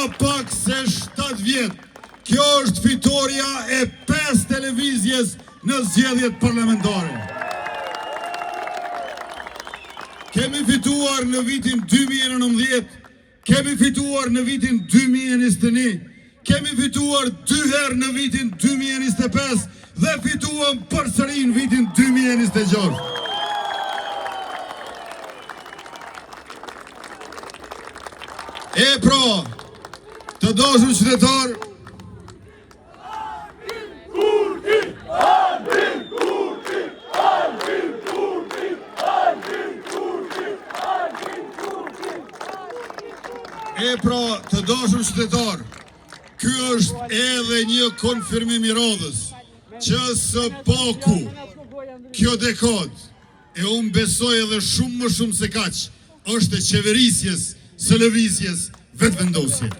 Pak se 7 vjet, kjo është fitoria e 5 televizjes në zgjedhjet parlamentare. Kemi fituar në vitin 2019, kemi fituar në vitin 2021, kemi fituar 2 herë në vitin 2025 dhe fituam përsëri në vitin 2026. E pra, të dashur qytetar, ky është edhe një konfirmim I radhës që së paku kjo dekadë, e unë besoj edhe shumë më shumë se kaq, është e qeverisjes, së lëvizjes vetëvendosje.